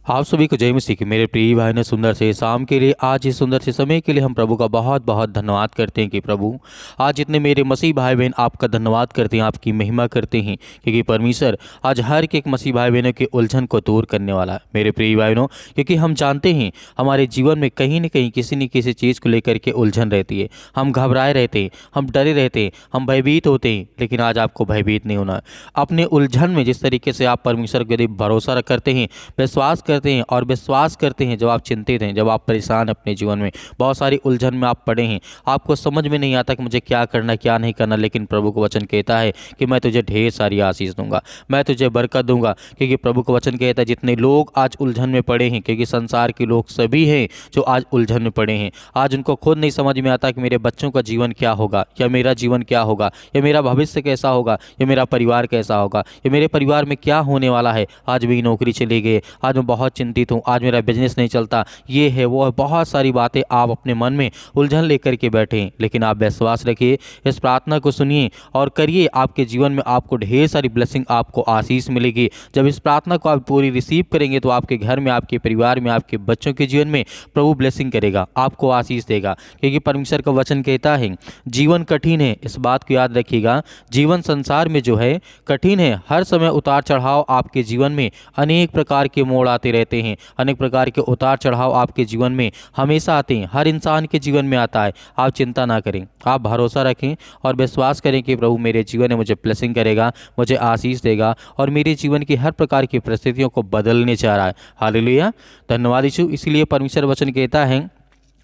आप सभी को जय मसीह की। मेरे प्रिय भाई ने सुंदर से शाम के लिए, आज इस सुंदर से समय के लिए हम प्रभु का बहुत बहुत धन्यवाद करते हैं कि प्रभु आज जितने मेरे मसीह भाई बहन आपका धन्यवाद करते हैं, आपकी महिमा करते हैं, क्योंकि परमेश्वर आज हर एक मसीह भाई बहनों के उलझन को दूर करने वाला है। मेरे प्रिय भाई बहनों, क्योंकि हम जानते हैं हमारे जीवन में कहीं न कहीं किसी न किसी चीज़ को लेकर के उलझन रहती है। हम घबराए रहते हैं, हम डरे रहते हैं, हम भयभीत होते हैं, लेकिन आज आपको भयभीत नहीं होना। अपने उलझन में जिस तरीके से आप परमेश्वर के यदि भरोसा करते हैं, विश्वास करते हैं और विश्वास करते हैं, जब आप चिंतित हैं, जब आप परेशान हैं अपने जीवन में, बहुत सारी उलझन में आप पड़े हैं, आपको समझ में नहीं आता कि मुझे क्या करना क्या नहीं करना, लेकिन प्रभु का वचन कहता है कि मैं तुझे ढेर सारी आशीष दूंगा, मैं तुझे बरकत दूंगा। क्योंकि प्रभु का वचन कहता है जितने लोग आज उलझन में पड़े हैं, क्योंकि संसार के लोग सभी हैं जो आज उलझन में पड़े हैं, आज उनको खुद नहीं समझ में आता कि मेरे बच्चों का जीवन क्या होगा, या मेरा जीवन क्या होगा, या मेरा भविष्य कैसा होगा, या मेरा परिवार कैसा होगा, या मेरे परिवार में क्या होने वाला है। आज मेरी नौकरी चली गई, आज मैं बहुत चिंतित हूँ, आज मेरा बिजनेस नहीं चलता, ये है वो है, बहुत सारी बातें आप अपने मन में उलझन लेकर के बैठे हैं। लेकिन आप विश्वास रखिए, इस प्रार्थना को सुनिए और करिए, आपके जीवन में आपको ढेर सारी ब्लेसिंग, आपको आशीष मिलेगी। जब इस प्रार्थना को आप पूरी रिसीव करेंगे तो आपके घर में, आपके परिवार में, आपके बच्चों के जीवन में प्रभु ब्लेसिंग करेगा, आपको आशीष देगा। क्योंकि परमेश्वर का वचन कहता है जीवन कठिन है, इस बात को याद रखिएगा। जीवन संसार में जो है कठिन है, हर समय उतार चढ़ाव आपके जीवन में अनेक प्रकार के मोड़ आते रहते हैं, अनेक प्रकार के उतार चढ़ाव आपके जीवन में हमेशा आते हैं, हर इंसान के जीवन में आता है। आप चिंता ना करें, आप भरोसा रखें और विश्वास करें कि प्रभु मेरे जीवन में मुझे ब्लेसिंग करेगा, मुझे आशीष देगा और मेरे जीवन की हर प्रकार की परिस्थितियों को बदलने चाह रहा है। हालेलुया, धन्यवाद यीशु। इसलिए परमेश्वर वचन कहता है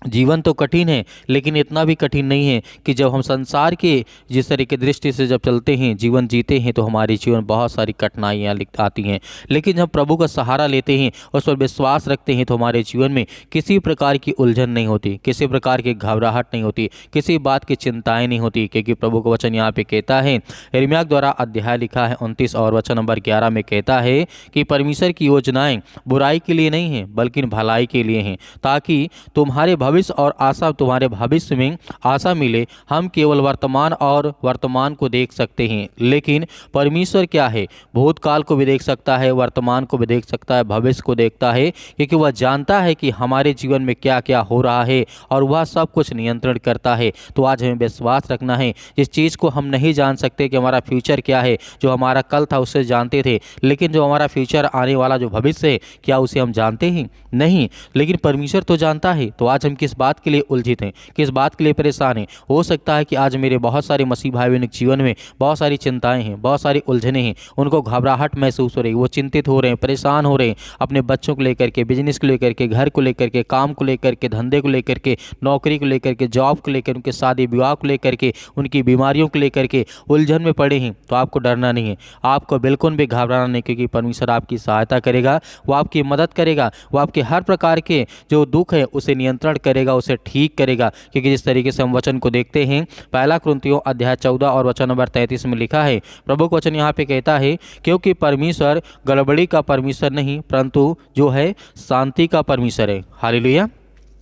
जीवन तो कठिन है, लेकिन इतना भी कठिन नहीं है कि जब हम संसार के जिस तरह की दृष्टि से जब चलते हैं, जीवन जीते हैं, तो हमारे जीवन बहुत सारी कठिनाइयाँ आती हैं। लेकिन जब प्रभु का सहारा लेते हैं, उस पर विश्वास रखते हैं, तो हमारे जीवन में किसी प्रकार की उलझन नहीं होती, किसी प्रकार की घबराहट नहीं होती, किसी बात की चिंताएँ नहीं होती। क्योंकि प्रभु का वचन यहाँ पे कहता है, यिर्मयाह द्वारा अध्याय लिखा है 29 और वचन नंबर 11 में कहता है कि परमेश्वर की योजनाएँ बुराई के लिए नहीं हैं, बल्कि भलाई के लिए हैं, ताकि तुम्हारे भविष्य और आशा, तुम्हारे भविष्य में आशा मिले। हम केवल वर्तमान को देख सकते हैं, लेकिन परमेश्वर क्या है, भूतकाल को भी देख सकता है, वर्तमान को भी देख सकता है, भविष्य को देखता है, क्योंकि वह जानता है कि हमारे जीवन में क्या क्या हो रहा है और वह सब कुछ नियंत्रण करता है। तो आज हमें विश्वास रखना है, जिस चीज़ को हम नहीं जान सकते कि हमारा फ्यूचर क्या है, जो हमारा कल था उससे जानते थे, लेकिन जो हमारा फ्यूचर आने वाला जो भविष्य है, क्या उसे हम जानते हैं? नहीं, लेकिन परमेश्वर तो जानता है। तो आज हम किस बात के लिए उलझित हैं, किस बात के लिए परेशान हैं? हो सकता है कि आज मेरे बहुत सारे मसीह भाई बहनों के जीवन में बहुत सारी चिंताएं हैं, बहुत सारी उलझने हैं, उनको घबराहट महसूस हो रही है, वो चिंतित हो रहे हैं, परेशान हो रहे हैं, अपने बच्चों को लेकर के, बिजनेस को लेकर के, घर को लेकर के, काम को लेकर के, धंधे को लेकर के, नौकरी को लेकर के, जॉब को लेकर, उनके शादी विवाह को लेकर के, उनकी बीमारियों को लेकर के उलझन में पड़े हैं। तो आपको डरना नहीं है, आपको बिल्कुल भी घबराना नहीं, क्योंकि परमेश्वर आपकी सहायता करेगा, वो आपकी मदद करेगा, वो आपके हर प्रकार के जो दुख है उसे नियंत्रण करेगा, उसे ठीक करेगा। क्योंकि जिस तरीके से हम वचन को देखते हैं, पहला कुरिन्थियों अध्याय 14 और वचन नंबर 33 में लिखा है, प्रभु का वचन यहाँ पे कहता है, क्योंकि परमेश्वर गड़बड़ी का परमेश्वर नहीं, परंतु जो है शांति का परमेश्वर है। हालेलुया,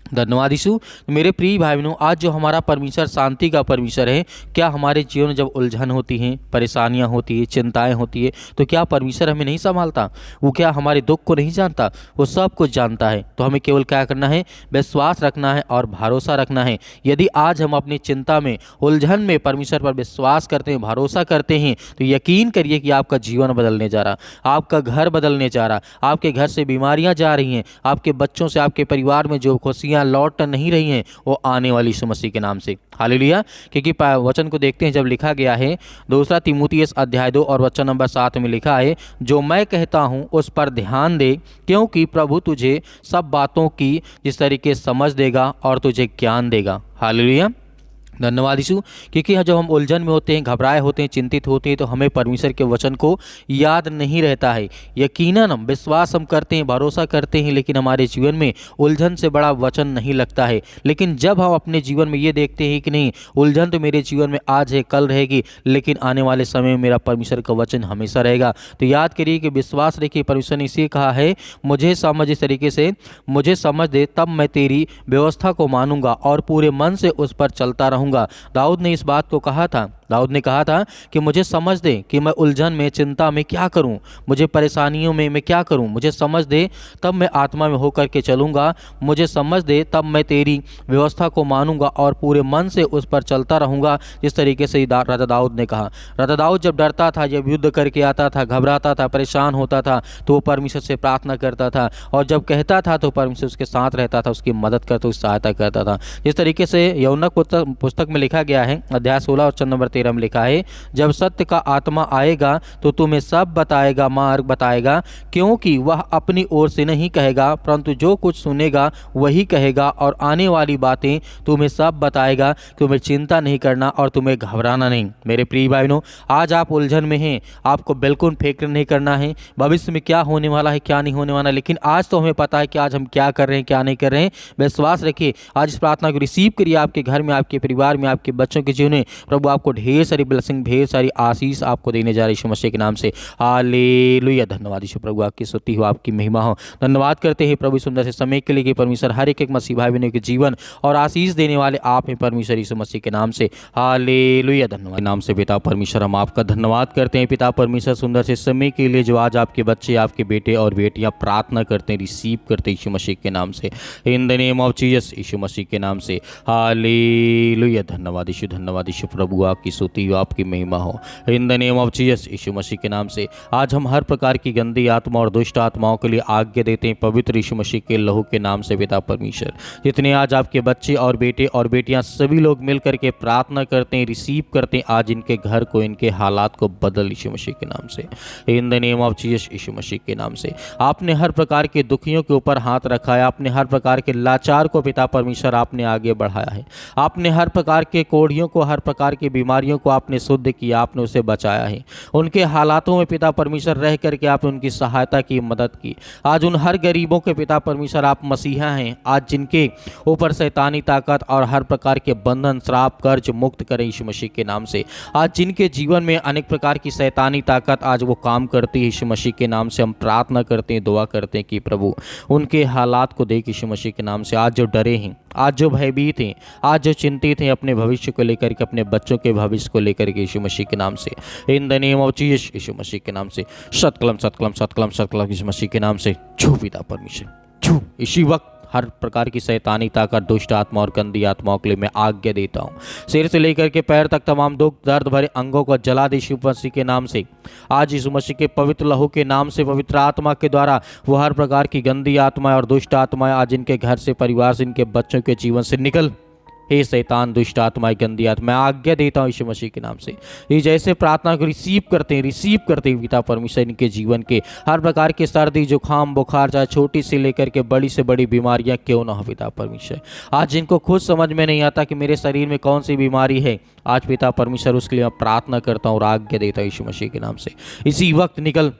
धन्यवाद यीशु। मेरे प्रिय भाई बहनों, आज जो हमारा परमेश्वर शांति का परमेश्वर है, क्या हमारे जीवन में जब उलझन होती हैं, परेशानियां होती है, चिंताएं होती है, तो क्या परमेश्वर हमें नहीं संभालता? वो क्या हमारे दुख को नहीं जानता? वो सब कुछ जानता है। तो हमें केवल क्या करना है? विश्वास रखना है और भरोसा रखना है। यदि आज हम अपनी चिंता में, उलझन में परमेश्वर पर विश्वास करते हैं, भरोसा करते हैं, तो यकीन करिए कि आपका जीवन बदलने जा रहा, आपका घर बदलने जा रहा, आपके घर से बीमारियाँ जा रही हैं, आपके बच्चों से, आपके परिवार में जो खुशियाँ लौट नहीं रही हैं, वो आने वाली यीशु मसीह के नाम से। हालेलुया। क्योंकि वचन को देखते हैं, जब लिखा गया है 2 तीमुथियुस अध्याय 2 और वचन नंबर 7 में लिखा है, जो मैं कहता हूँ उस पर ध्यान दे, क्योंकि प्रभु तुझे सब बातों की जिस तरीके समझ देगा और तुझे ज्ञान देगा। हालेलुया, धन्यवाद यीशु। क्योंकि जब हम उलझन में होते हैं, घबराए होते हैं, चिंतित होते हैं, तो हमें परमेश्वर के वचन को याद नहीं रहता है। यकीनन हम विश्वास हम करते हैं, भरोसा करते हैं, लेकिन हमारे जीवन में उलझन से बड़ा वचन नहीं लगता है। लेकिन जब हम अपने जीवन में ये देखते हैं कि नहीं, उलझन तो मेरे जीवन में आज है, कल रहेगी, लेकिन आने वाले समय में मेरा परमेश्वर का वचन हमेशा रहेगा, तो याद करिए कि विश्वास रखिए। परमेश्वर ने इसे कहा है, मुझे समझ, इस तरीके से मुझे समझ दे, तब मैं तेरी व्यवस्था को मानूंगा और पूरे मन से उस पर चलता रहूँगा। दाऊद ने इस बात को कहा था दाऊद ने कहा था कि मुझे समझ दे कि मैं उलझन में, चिंता में क्या करूं, मुझे परेशानियों में मैं क्या करूं, मुझे समझ दे तब मैं आत्मा में होकर के चलूंगा, मुझे समझ दे तब मैं तेरी व्यवस्था को मानूंगा और पूरे मन से उस पर चलता रहूंगा, जिस तरीके से राजा दाऊद ने कहा। राजा दाऊद जब डरता था, जब युद्ध करके आता था, घबराता था, परेशान होता था, तो वो परमेश्वर से प्रार्थना करता था, और जब कहता था तो परमेश्वर उसके साथ रहता था, उसकी मदद करता, उसकी सहायता करता था। जिस तरीके से यौनक पुस्तक में लिखा गया है, अध्याय 16 और चरण नंबर 13 में लिखा है, जब सत्य का आत्मा आएगा तो तुम्हें सब बताएगा, मार्ग बताएगा, क्योंकि वह अपनी ओर से नहीं कहेगा, परंतु जो कुछ सुनेगा वही कहेगा, और आने वाली बातें तुम्हें सब बताएगा। तुम्हें चिंता नहीं करना और तुम्हें घबराना नहीं। मेरे प्रिय भाइयों, आज आप उलझन में हैं, आपको बिल्कुल फिक्र नहीं करना है भविष्य में क्या होने वाला है, क्या नहीं होने वाला, लेकिन आज तो हमें पता है कि आज हम क्या कर रहे हैं, क्या नहीं कर रहे हैं। विश्वास रखिए, आज इस प्रार्थना को रिसीव करिए, आपके घर में, आपके परिवार में, आपके बच्चों के जीवन में प्रभु आपको ढेर सारी ब्लेसिंग, ढेर सारी आशीष आपको देने जा रही है यीशु मसीह के नाम से। हालेलुया। धन्यवाद यीशु प्रभु, आपकी स्तुति हो, आपकी महिमा हो। धन्यवाद करते हैं प्रभु सुंदर से समय के लिए कि परमेश्वर हर एक मसीह भाई बहनों के जीवन और आशीष देने वाले आप हैं परमेश्वर यीशु मसीह के नाम से। हालेलुया। धन्यवाद नाम से पिता परमेश्वर, हम आपका धन्यवाद करते हैं पिता परमेश्वर सुंदर से समय के लिए जो आज आपके बच्चे, आपके बेटे और बेटियां प्रार्थना करते हैं, रिसीव करते हैं यीशु मसीह के नाम से, in the name of Jesus, यीशु मसीह के नाम से। हालेलुया। धन्यवाद यीशु, धन्यवाद यीशु प्रभु, आपकी स्तुति हो, आपकी महिमा हो, in the name of Jesus, यीशु मसीह के नाम से। आज हम हर प्रकार की गंदी आत्मा और दुष्ट आत्माओं के लिए आज्ञा देते हैं पवित्र यीशु मसीह के लहू के नाम से पिता परमेश्वर। जितने आज आपके बच्चे और बेटे और बेटियां सभी लोग मिल करके प्रार्थना करते हैं, रिसीव करते हैं, आज इनके घर को, इनके हालात को बदल यीशु मसीह के नाम से, in the name of Jesus, यीशु मसीह के नाम से। आपने हर प्रकार के दुखियों के ऊपर हाथ रखा है, आपने हर प्रकार के लाचार को पिता परमेश्वर आपने आगे बढ़ाया है, आपने हर प्रकार के कोढ़ियों को, हर प्रकार की बीमारियों को आपने शुद्ध किया, आपने उसे बचाया है। उनके हालातों में पिता परमेश्वर रह करके आपने उनकी सहायता की, मदद की। आज उन हर गरीबों के पिता परमेश्वर आप मसीहा हैं, आज जिनके ऊपर शैतानी ताकत और हर प्रकार के बंधन, श्राप, कर्ज मुक्त करें यीशु मसीह के नाम से। आज जिनके जीवन में अनेक प्रकार की शैतानी ताकत आज वो काम करती है यीशु मसीह के नाम से, हम प्रार्थना करते हैं, दुआ करते हैं कि प्रभु उनके हालात को देख यीशु मसीह के नाम से। आज जो डरे हैं, आज जो भयभीत हैं, आज जो चिंतित हैं अपने भविष्य को लेकर के, अपने बच्चों के भविष्य को लेकर के यीशु मसीह के नाम से, in the name of Jesus, यीशु मसीह के नाम से, सतकलम सतकलम सतकलम सतकलम यीशु मसीह के नाम से, छू पिता परमेश्वर, छू। इसी वक्त हर प्रकार की शैतानी ताकत, दुष्ट आत्मा और गंदी आत्माओं के लिए मैं आज्ञा देता हूँ। सिर से लेकर के पैर तक तमाम दुख, दर्द भरे अंगों को जला दे यीशु मसीह के नाम से। आज यीशु मसीह के पवित्र लहू के नाम से, पवित्र आत्मा के द्वारा वो हर प्रकार की गंदी आत्माएं और दुष्ट आत्माएं आज इनके घर से, परिवार से, इनके बच्चों के जीवन से निकल। हे शैतान, दुष्ट आत्माएं, गंदी आत्मा, मैं आज्ञा देता हूँ यीशु मसीह के नाम से। ये जैसे प्रार्थना को रिसीव करते हैं पिता परमेश्वर, इनके जीवन के हर प्रकार के सर्दी, जुकाम, बुखार, चाहे छोटी से लेकर के बड़ी से बड़ी बीमारियां क्यों ना हो पिता परमेश्वर, आज जिनको खुद समझ में नहीं आता कि मेरे शरीर में कौन सी बीमारी है, आज पिता परमेश्वर उसके लिए मैं प्रार्थना करता हूँ और आज्ञा देता हूँ यीशु मसीह के नाम से। इसी वक्त निकल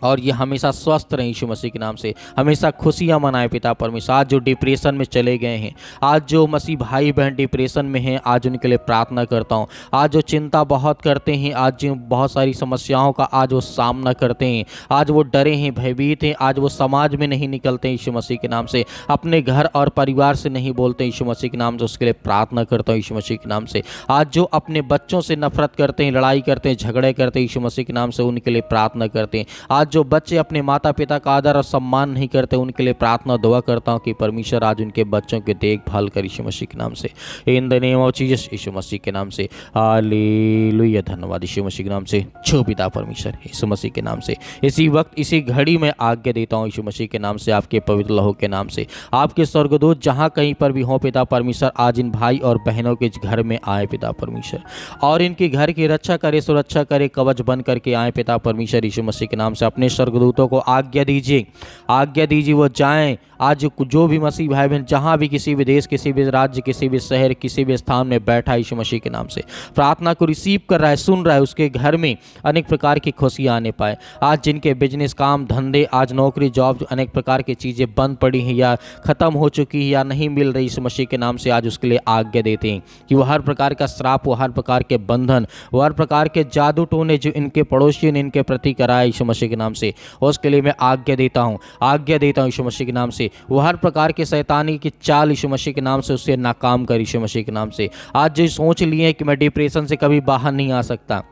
और ये हमेशा स्वस्थ रहें यीशु मसीह के नाम से, हमेशा खुशियाँ मनाएं पिता परमेश्वर। आज जो डिप्रेशन में चले गए हैं, आज जो मसीह भाई बहन डिप्रेशन में हैं, आज उनके लिए प्रार्थना करता हूँ। आज जो चिंता बहुत करते हैं, आज जो बहुत सारी समस्याओं का आज वो सामना करते हैं, आज वो डरे हैं, भयभीत हैं, आज वो समाज में नहीं निकलते यीशु मसीह के नाम से, अपने घर और परिवार से नहीं बोलते यीशु मसीह के नाम से, उसके लिए प्रार्थना करता हूँ यीशु मसीह के नाम से। आज जो अपने बच्चों से नफरत करते हैं, लड़ाई करते हैं, झगड़े करते हैं यीशु मसीह के नाम से, उनके लिए प्रार्थना करते हैं। आज जो बच्चे अपने माता पिता का आदर और सम्मान नहीं करते, उनके लिए प्रार्थना दुआ करता हूं कि परमेश्वर आज उनके बच्चों की देखभाल कर यीशु मसीह के नाम से, in the name of Jesus, यीशु मसीह के नाम से। हालेलुया। धन्यवाद यीशु मसीह के नाम से, छो पिता परमेश्वर यीशु मसीह के नाम से। इसी वक्त, इसी घड़ी में आज्ञा देता हूं यीशु मसीह के नाम से, आपके पवित्र लहू के नाम से, आपके स्वर्गदूत जहां कहीं पर भी हो पिता परमेश्वर, आज इन भाई और बहनों के घर में आए पिता परमेश्वर, और इनके घर की रक्षा करे, सुरक्षा करे, कवच बन करके आए पिता परमेश्वर यीशु मसीह के नाम से। अपने स्वर्गदूतों को आज्ञा दीजिए, आज्ञा दीजिए वो जाएं आज जो भी मसीह भाई बहन जहां भी, किसी भी देश, किसी भी राज्य, किसी भी शहर, किसी भी स्थान में बैठा यीशु मसीह के नाम से प्रार्थना को रिसीव कर रहा है, सुन रहा है, उसके घर में अनेक प्रकार की खुशियां आने पाए। आज जिनके बिजनेस, काम धंधे, आज नौकरी, जॉब, अनेक प्रकार की चीज़ें बंद पड़ी हैं या ख़त्म हो चुकी है या नहीं मिल रही, यीशु मसीह के नाम से आज उसके लिए आज्ञा देते हैं कि वो हर प्रकार का श्राप, वो हर प्रकार के बंधन, वो हर प्रकार के जादू टोने जो इनके पड़ोसी ने इनके प्रति कराए यीशु मसीह के नाम से, उसके लिए मैं आज्ञा देता हूँ यीशु मसीह के नाम से। वो हर प्रकार के शैतानी की चाल यीशु मसीह के नाम से उससे नाकाम कर यीशु मसीह के नाम से। आज जो सोच लिए है कि मैं डिप्रेशन से कभी बाहर नहीं आ सकता,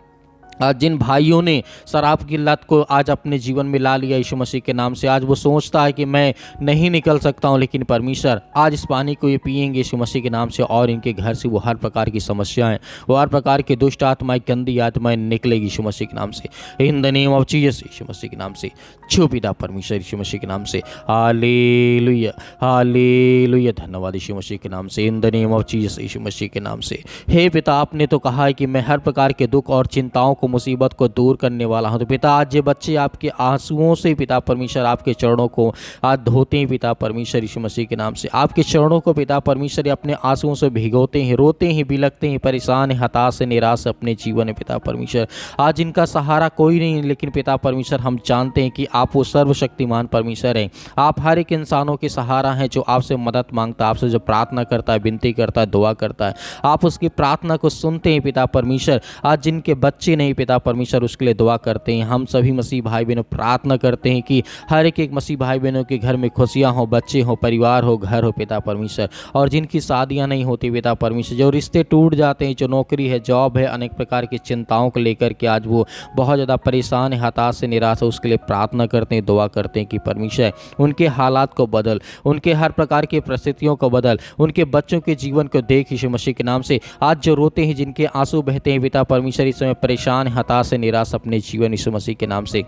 आज जिन भाइयों ने शराब की लत को आज अपने जीवन में ला लिया यीशु मसीह के नाम से, आज वो सोचता है कि मैं नहीं निकल सकता हूँ, लेकिन परमेश्वर आज इस पानी को ये पिएंगे यीशु मसीह के नाम से और इनके घर से वो हर प्रकार की समस्याएं, वो हर प्रकार की दुष्ट आत्माएं, गंदी आत्माएं निकलेगी यीशु मसीह के नाम से, in the name of Jesus यीशु मसीह के नाम से। छो पिता परमेश्वर यीशु मसीह के नाम से, हालेलुया हालेलुया, धन्यवाद यीशु मसीह के नाम से, in the name of Jesus यीशु मसीह के नाम से। हे पिता, आपने तो कहा है कि मैं हर प्रकार के दुख और चिंताओं को, मुसीबत को दूर करने वाला हूं। तो पिता, आज ये बच्चे आपके आंसुओं से पिता परमेश्वर आपके चरणों को आज धोते हैं पिता परमेश्वर यीशु मसीह के नाम से, आपके चरणों को पिता परमेश्वर अपने आंसुओं से भिगोते हैं, रोते हैं, बिलखते हैं, परेशान है, हताश है, निराश अपने जीवन में पिता परमेश्वर। आज इनका सहारा कोई नहीं, लेकिन पिता परमेश्वर हम जानते हैं कि आप वो सर्वशक्तिमान परमेश्वर हैं। आप हर एक इंसानों के सहारा हैं जो आपसे मदद मांगता है, आपसे जो प्रार्थना करता है, विनती करता है, दुआ करता है, आप उसकी प्रार्थना को सुनते हैं पिता परमेश्वर। आज जिनके बच्चे नहीं पिता परमेश्वर, उसके लिए दुआ करते हैं। हम सभी मसीह भाई बहनों प्रार्थना करते हैं कि हर एक मसीह भाई बहनों के घर में खुशियां हो, बच्चे हो, परिवार हो, घर हो पिता परमेश्वर। और जिनकी शादियां नहीं होती पिता परमेश्वर, जो रिश्ते टूट जाते हैं, जो नौकरी है, जॉब है, अनेक प्रकार की चिंताओं को लेकर के आज वो बहुत ज़्यादा परेशान है, हताश से, निराश है, उसके लिए प्रार्थना करते हैं, दुआ करते हैं कि परमेश्वर उनके हालात को बदल, उनके हर प्रकार की परिस्थितियों को बदल, उनके बच्चों के जीवन को देख यीशु मसीह के नाम से। आज जो रोते हैं, जिनके आंसू बहते हैं पिता परमेश्वर, इस समय परेशान, हताश से, निराश अपने जीवन यीशु मसीह के नाम से।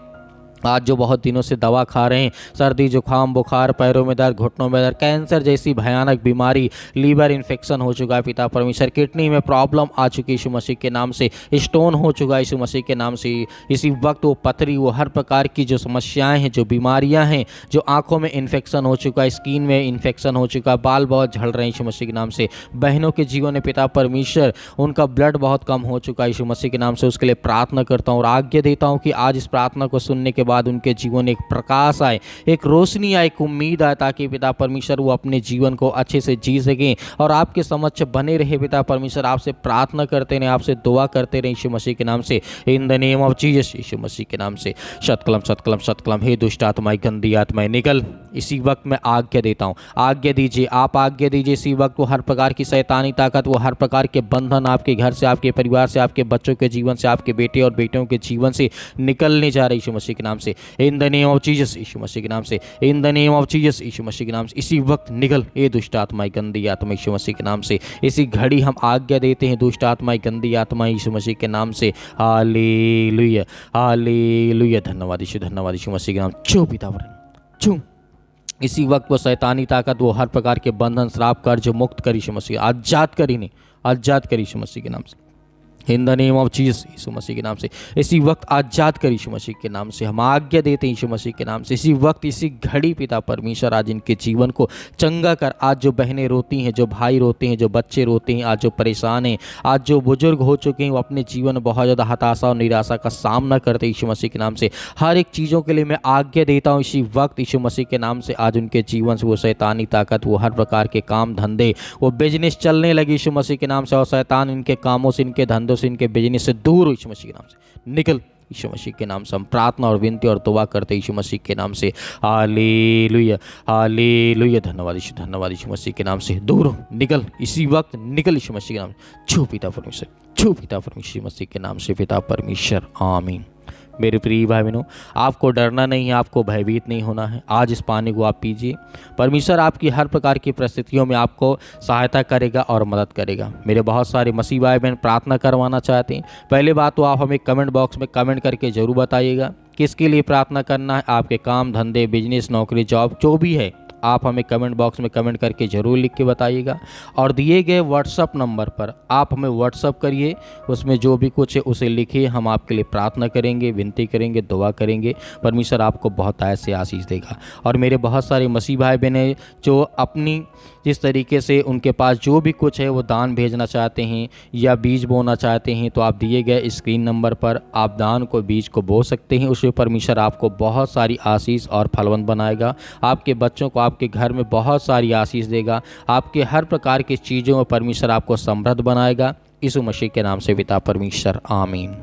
आज जो बहुत दिनों से दवा खा रहे हैं, सर्दी, जुकाम, बुखार, पैरों में दर्द, घुटनों में दर्द, कैंसर जैसी भयानक बीमारी, लीवर इन्फेक्शन हो चुका है पिता परमेश्वर, किडनी में प्रॉब्लम आ चुकी है यीशु मसीह के नाम से, स्टोन हो चुका है यीशु मसीह के नाम से, इसी वक्त वो पथरी, वो हर प्रकार की जो समस्याएं हैं, जो बीमारियां हैं, जो आंखों में इन्फेक्शन हो चुका है, स्किन में इन्फेक्शन हो चुका है, बाल बहुत झड़ रहे हैं यीशु मसीह के नाम से, बहनों के जीवन में पिता परमेश्वर उनका ब्लड बहुत कम हो चुका है यीशु मसीह के नाम से, उसके लिए प्रार्थना करता हूँ और आज्ञा देता हूँ कि आज इस प्रार्थना को सुनने के बाद उनके जीवन एक प्रकाश आए, एक रोशनी आए, एक उम्मीद आए, ताकि पिता परमेश्वर वो अपने जीवन को अच्छे से जी सकें और आपके समक्ष बने रहे पिता परमेश्वर। आपसे प्रार्थना करते रहे, आपसे दुआ करते रहे यीशु मसीह के नाम से, in the name of Jesus यीशु मसीह के नाम से। शतकलम शतकलम शतकलम, हे दुष्ट आत्माएं, गंदी आत्माएं निकल। इसी वक्त मैं आज्ञा देता हूँ, आज्ञा दीजिए, आप आज्ञा दीजिए इसी वक्त। वो हर प्रकार की शैतानी ताकत, वो हर प्रकार के बंधन आपके घर से, आपके परिवार से, आपके बच्चों के जीवन से, आपके बेटे और बेटियों के जीवन से निकलने जा रहे यीशु मसीह के नाम से, in the name of Jesus यीशु मसीह के नाम से, in the name of Jesus यीशु मसीह के नाम से। इसी वक्त निकल ये दुष्ट आत्माएं, गंदी आत्मा यीशु मसीह के नाम से। इसी घड़ी हम आज्ञा देते हैं दुष्ट आत्माएं, गंदी आत्माएं यीशु मसीह के नाम से। हालेलुया हालेलुया, धन्यवाद यीशु मसीह के नाम। छू पिता छू। इसी वक्त वो शैतानी ताकत, वो हर प्रकार के बंधन, श्राप, कर्ज मुक्त कर यीशु मसीह, आजाद कर इन्हें, आजाद कर यीशु मसीह के नाम से, in the name of Jesus यीशु मसीह के नाम से। इसी वक्त आजाद कर यीशु मसीह के नाम से, हम आज्ञा देते हैं यीशु मसीह के नाम से। इसी वक्त, इसी घड़ी पिता परमेश्वर आज इनके जीवन को चंगा कर। आज जो बहनें रोती हैं, जो भाई रोते हैं, जो बच्चे रोते हैं, आज जो परेशान हैं, आज जो बुजुर्ग हो चुके हैं, वो अपने जीवन में बहुत ज़्यादा हताशा और निराशा का सामना करते हैं यीशु मसीह के नाम से। हर एक चीज़ों के लिए मैं आज्ञा देता हूँ इसी वक्त यीशु मसीह के नाम से। आज उनके जीवन से वो शैतानी ताकत, वो हर प्रकार के काम धंधे, वो बिजनेस चलने लगे यीशु मसीह के नाम से, और शैतान इनके कामों से, इनके धंधों से, इनके बिजनेस से दूर हो यीशु मसीह के नाम से। निकल यीशु मसीह के नाम से। हम प्रार्थना और विनती और दुआ करते यीशु मसीह के नाम से। हालेलुया हालेलुया, धन्यवाद यीशु मसीह के नाम से। दूर निकल, इसी वक्त निकल यीशु मसीह के नाम से। छू पिता परमेश्वर, छू पिता परमेश्वर मसीह के नाम से, पिता परमेश्वर, आमीन। मेरे प्रिय भाई बहनों, आपको डरना नहीं है, आपको भयभीत नहीं होना है। आज इस पानी को आप पीजिए, परमेश्वर आपकी हर प्रकार की परिस्थितियों में आपको सहायता करेगा और मदद करेगा। मेरे बहुत सारे मसीह भाई बहन प्रार्थना करवाना चाहते हैं। पहले बात तो आप हमें कमेंट बॉक्स में कमेंट करके ज़रूर बताइएगा किसके लिए प्रार्थना करना है। आपके काम धंधे, बिजनेस, नौकरी, जॉब जो भी है, आप हमें कमेंट बॉक्स में कमेंट करके ज़रूर लिख के बताइएगा। और दिए गए व्हाट्सअप नंबर पर आप हमें व्हाट्सअप करिए, उसमें जो भी कुछ है उसे लिखिए। हम आपके लिए प्रार्थना करेंगे, विनती करेंगे, दुआ करेंगे। परमेश्वर आपको बहुत ऐसे आशीष देगा। और मेरे बहुत सारे मसीह भाई बहन हैं जो अपनी जिस तरीके से उनके पास जो भी कुछ है वो दान भेजना चाहते हैं या बीज बोना चाहते हैं, तो आप दिए गए स्क्रीन नंबर पर आप दान को, बीज को बो सकते हैं। उसमें परमेश्वर आपको बहुत सारी आशीष और फलवंत बनाएगा। आपके बच्चों को, आपके घर में बहुत सारी आशीष देगा। आपके हर प्रकार की चीज़ों में परमेश्वर आपको समृद्ध बनाएगा। यीशु मसीह के नाम से पिता परमेश्वर, आमीन।